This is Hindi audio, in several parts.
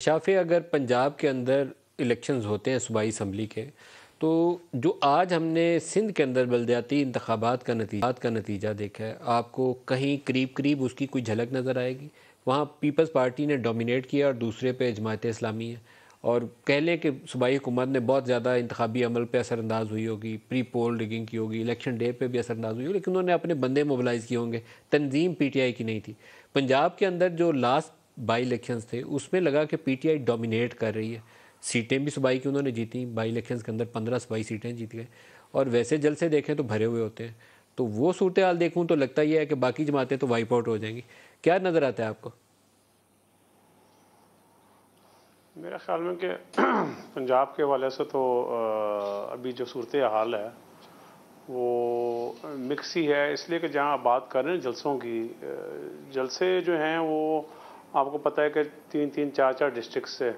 शाफे अगर पंजाब के अंदर इलेक्शंस होते हैं सूबाई असम्बली के, तो जो आज हमने सिंध के अंदर बलदियाती इंतखाबात का नतीजा देखा है, आपको कहीं करीब करीब उसकी कोई झलक नज़र आएगी? वहाँ पीपल्स पार्टी ने डोमिनेट किया और दूसरे पे जमात इस्लामी है, और कह लें कि सूबाई हुकूमत ने बहुत ज़्यादा इंतखाबी अमल पे असरअंदाज हुई होगी, प्री पोल रिगिंग की होगी, इलेक्शन डे पे भी असरअंदाज हुई होगी, लेकिन उन्होंने अपने बंदे मोबिलाइज़ किए होंगे। तंजीम पीटीआई की नहीं थी। पंजाब के अंदर जो लास्ट बाई इलेक्शंस थे उसमें लगा कि पीटीआई डोमिनेट कर रही है। सीटें भी सूबाई की उन्होंने जीती, बाई इलेक्शंस के अंदर 15 सूबाई सीटें जीत गए, और वैसे जलसे देखें तो भरे हुए होते हैं। तो वो सूरत हाल देखूँ तो लगता ही है कि बाकी जमातें तो वाइप आउट हो जाएंगी। क्या नज़र आता है आपको? मेरे ख्याल में कि पंजाब के हवाले से तो अभी जो सूरत हाल है वो मिक्स ही है, इसलिए कि जहाँ आप बात कर रहे हैं जलसों की, जलसे जो हैं वो आपको पता है कि 3-3, 4-4 डिस्ट्रिक्ट से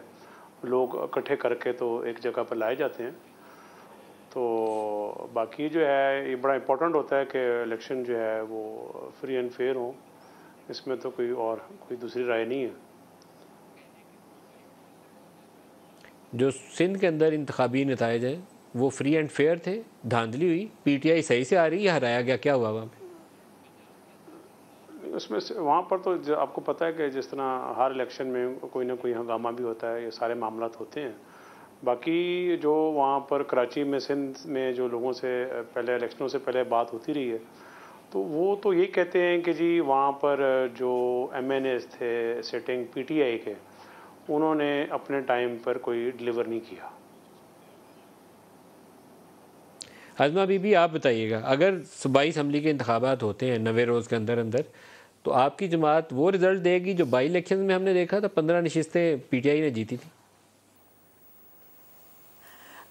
लोग इकट्ठे करके तो एक जगह पर लाए जाते हैं। तो बाकी जो है ये बड़ा इम्पोर्टेंट होता है कि इलेक्शन जो है वो फ्री एंड फेयर हो, इसमें तो कोई दूसरी राय नहीं है। जो सिंध के अंदर इंतखाबी नताइज हैं वो फ्री एंड फेयर थे, धांधली हुई, पीटीआई सही से आ रही है, हराया गया, क्या हुआ वहाँ पे? उसमें वहाँ पर तो आपको पता है कि जिस तरह हर इलेक्शन में कोई ना कोई हंगामा भी होता है, ये सारे मामलात होते हैं। बाकी जो वहाँ पर कराची में, सिंध में जो लोगों से पहले इलेक्शनों से पहले बात होती रही है, तो वो तो यही कहते हैं कि जी वहाँ पर जो एमएनएस थे सिटिंग पीटीआई के, उन्होंने अपने टाइम पर कोई डिलीवर नहीं किया। हज़मा बीबी, आप बताइएगा, अगर सूबाई असम्बली के इंतखाबात होते हैं 90 रोज़ के अंदर अंदर, तो आपकी जमात वो रिज़ल्ट देगी जो बाई इलेक्शन में हमने देखा था, 15 नशिस्तें पीटीआई ने जीती थी?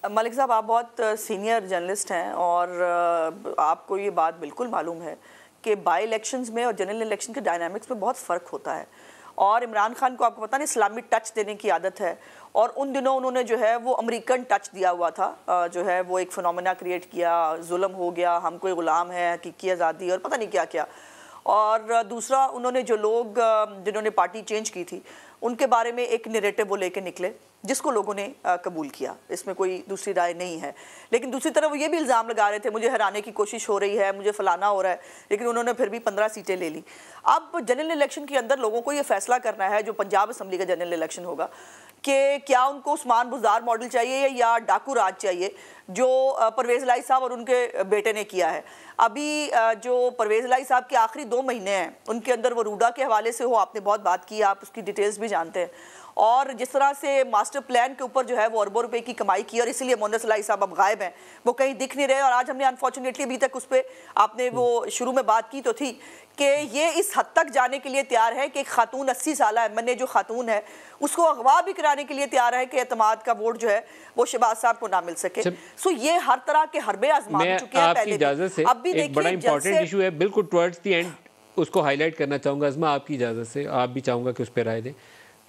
मलिक साहब, आप बहुत सीनियर जर्नलिस्ट हैं और आपको ये बात बिल्कुल मालूम है कि बाई इलेक्शंस में और जनरल इलेक्शन के डायनामिक्स में बहुत फ़र्क होता है। और इमरान खान को आपको पता नहीं इस्लामी टच देने की आदत है, और उन दिनों उन्होंने जो है वो अमेरिकन टच दिया हुआ था, जो है वो एक फिनोमेना क्रिएट किया, जुल्म हो गया, हम कोई ग़ुलाम है, हकीकी आज़ादी और पता नहीं क्या क्या। और दूसरा, उन्होंने जो लोग जिन्होंने पार्टी चेंज की थी उनके बारे में एक नैरेटिव वो लेके निकले जिसको लोगों ने कबूल किया, इसमें कोई दूसरी राय नहीं है। लेकिन दूसरी तरफ वो ये भी इल्ज़ाम लगा रहे थे मुझे हराने की कोशिश हो रही है, मुझे फलाना हो रहा है, लेकिन उन्होंने फिर भी 15 सीटें ले ली। अब जनरल इलेक्शन के अंदर लोगों को ये फैसला करना है, जो पंजाब असम्बली का जनरल इलेक्शन होगा, कि क्या उनको उस्मान बुज़दार मॉडल चाहिए या डाकू राज चाहिए, जो परवेज़ लाई साहब और उनके बेटे ने किया है। अभी जो परवेज़ लाई साहब के आखिरी 2 महीने हैं उनके अंदर वो रूडा के हवाले से हो, आपने बहुत बात की, आप उसकी डिटेल्स भी जानते हैं, और जिस तरह से मास्टर प्लान के ऊपर जो है वो अरबों रुपए की कमाई की, और इसीलिए मोहम्मद सलाई साहब अब गायब हैं, वो कहीं दिख नहीं रहे। और आज हमने अनफॉर्चुनेटली अभी तक उस पर आपने वो शुरू में बात की तो थी कि ये इस हद तक जाने के लिए तैयार है कि एक खातून 80 साल एमएनए जो खातून है उसको अगवा भी कराने के लिए तैयार है कि एतमाद का वोट जो है वो शहबाज साहब को ना मिल सके। सो ये हर तरह के हरबे आजमा चुके हैं पहले भी। अब भी एक बड़ा इंपॉर्टेंट इशू है, बिल्कुल टुवर्ड्स द एंड उसको हाईलाइट करना चाहूँगा। अज़मा, आपकी इजाज़त से आप भी चाहूँगा कि उस पर राय दें।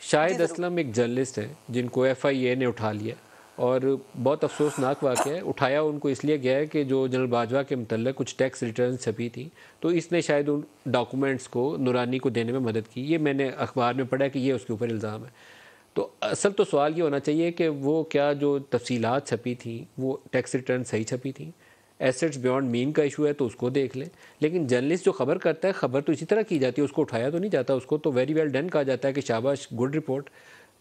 शाहिद असलम एक जर्नलिस्ट हैं जिनको एफआईए ने उठा लिया, और बहुत अफसोसनाक वाक़या है। उठाया उनको इसलिए गया है कि जो जनरल बाजवा के मतलब कुछ टैक्स रिटर्न छपी थी, तो इसने शायद उन डॉक्यूमेंट्स को नूरानी को देने में मदद की। ये मैंने अखबार में पढ़ा कि ये उसके ऊपर इल्ज़ाम है। तो असल तो सवाल ये होना चाहिए कि वो क्या जो तफसीलात छपी थी वो टैक्स रिटर्न सही छपी थी? एसेट्स बियॉन्ड मीन का इशू है तो उसको देख लें, लेकिन जर्नलिस्ट जो खबर करता है, खबर तो इसी तरह की जाती है, उसको उठाया तो नहीं जाता, उसको तो वेरी वेल डन कहा जाता है कि शाबाश, गुड रिपोर्ट।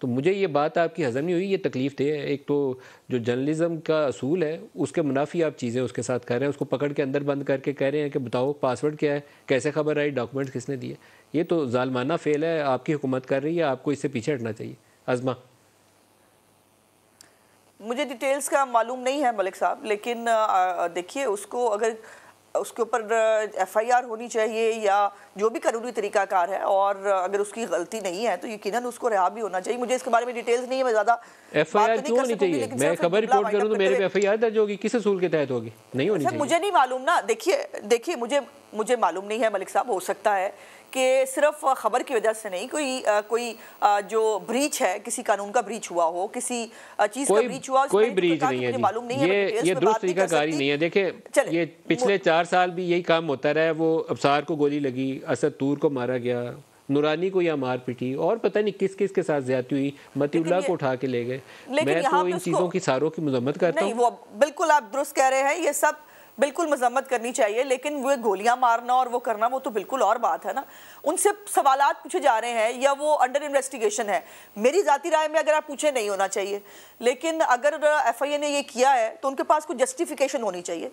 तो मुझे ये बात आपकी हज़म नहीं हुई, ये तकलीफ दे है। एक तो जो जर्नलिज्म का असूल है उसके मुनाफी आप चीज़ें उसके साथ कर रहे हैं, उसको पकड़ के अंदर बंद करके कह रहे हैं कि बताओ पासवर्ड क्या है, कैसे खबर आई, डॉक्यूमेंट किसने दिए। ये तो जालमाना फेल है, आपकी हुकूमत कर रही है, आपको इससे पीछे हटना चाहिए। अज़मा, मुझे डिटेल्स का मालूम नहीं है मलिक साहब, लेकिन देखिए उसको अगर उसके ऊपर एफआईआर होनी चाहिए या जो भी कानूनी तरीकाकार है, और अगर उसकी गलती नहीं है तो यकीनन उसको रिहा भी होना चाहिए। मुझे इसके बारे में डिटेल्स नहीं है, मैं ज़्यादा एफआईआर क्यों होनी चाहिए? मैं खबर रिपोर्ट करूं तो मेरे पे एफआईआर दर्ज होगी, किस असूल के तहत होगी? नहीं होनी चाहिए। मुझे नहीं मालूम ना, देखिए मुझे मालूम नहीं है मलिक साहब। हो सकता है कि सिर्फ खबर की वजह से नहीं, कोई जो ब्रीच है, किसी कानून का ब्रीच हुआ हो, किसी चीज का ब्रीच हुआ, कोई ब्रीच नहीं है, मालूम नहीं है, ये दुरुस्त तरीकाकारी नहीं है। देखिए, ये पिछले 4 साल भी यही काम होता रहा है। वो अबसार को गोली लगी, असद तूर को मारा गया, नुरानी को या मार पिटी और पता नहीं किस किस के साथ ज्यादती हुई, मतीउल्लाह को उठा के ले गए। मैं तो इन चीज़ों की सारों की मजम्मत करता हूँ। वो बिल्कुल आप दुरुस्त कह रहे हैं, ये सब बिल्कुल मजम्मत करनी चाहिए, लेकिन वो गोलियां मारना और वो करना वो तो बिल्कुल और बात है ना। उनसे सवालात पूछे जा रहे हैं या वो अंडर इन्वेस्टिगेशन है, मेरी जाती राय में अगर आप पूछे नहीं होना चाहिए, लेकिन अगर FIA ने ये किया है तो उनके पास कुछ जस्टिफिकेशन होनी चाहिए।